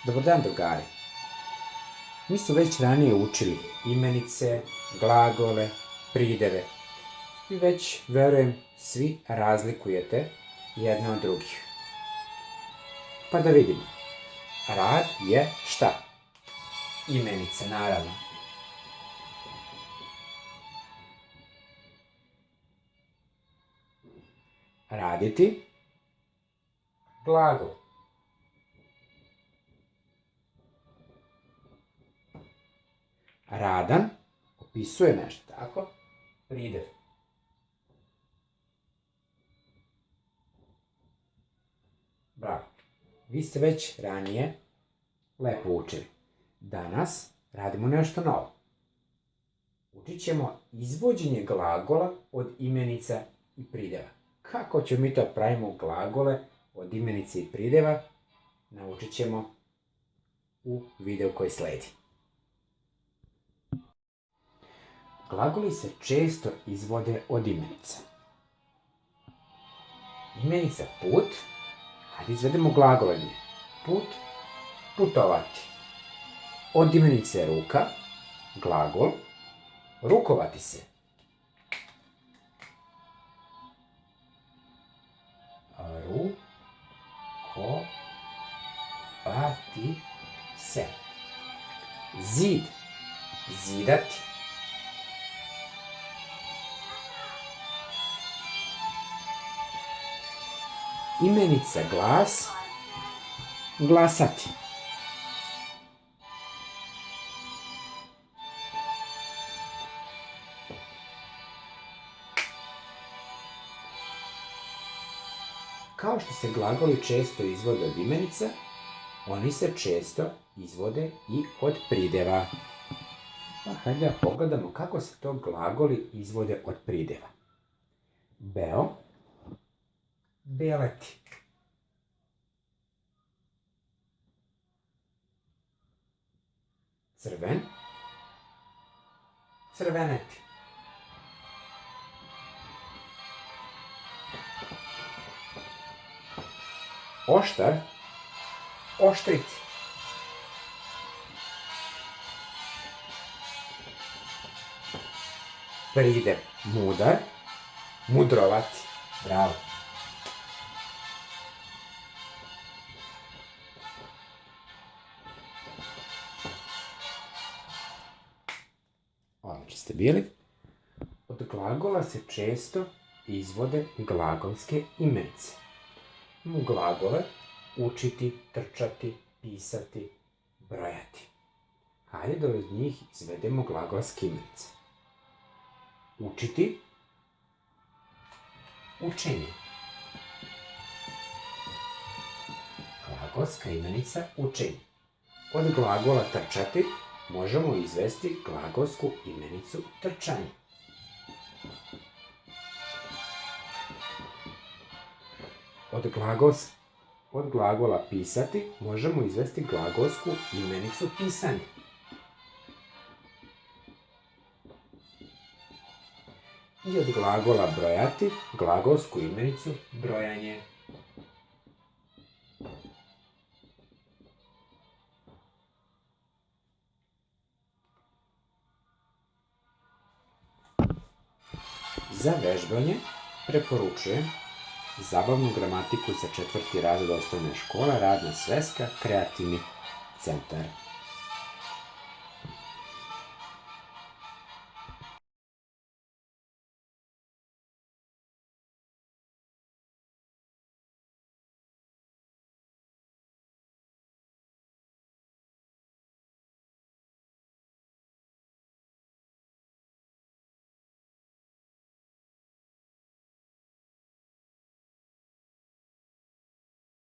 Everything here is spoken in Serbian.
Dobar dan, drugari. Mi smo već ranije učili imenice, glagole, prideve. I već, verujem, svi razlikujete jedne od drugih. Pa da vidimo. Rad je šta? Imenice, naravno. Raditi, glagol. Radan opisuje nešto, tako? Pridev. Bravo. Vi ste već ranije lepo učili. Danas radimo nešto novo. Učit ćemo izvođenje glagola od imenica i prideva. Kako ćemo mi to pravimo glagole od imenica i prideva, naučit ćemo u videu koji sledi. Glagoli se često izvode od imenica. Imenica put, hajde izvedemo glagole. Put, putovati. Od imenice ruka, glagol, rukovati se. Rukovati se. Zid, zidati. Imenica glas, glasati. Kao što se glagoli često izvode od imenica, oni se često izvode i od prideva. Pa hajde da pogledamo kako se to glagoli izvode od prideva. Beo, beleti. Crven, crveneti. Oštar, oštriti. Pridev mudar, mudrovati. Bravo. Odlično ste bili. Od glagola se često izvode glagolske imenice. Imamo glagole učiti, trčati, pisati, brojati. Hajde da od njih izvedemo glagolske imenice. Učiti, učenje. Glagolska imenica učenje. Od glagola trčati možemo izvesti glagolsku imenicu trčanje. Od glagola pisati možemo izvesti glagolsku imenicu pisanje. I od glagola brojati glagolsku imenicu brojanje. Za vežbanje preporučujem zabavnu gramatiku za 4. razred osnovne škole, radna sveska, kreativni centar.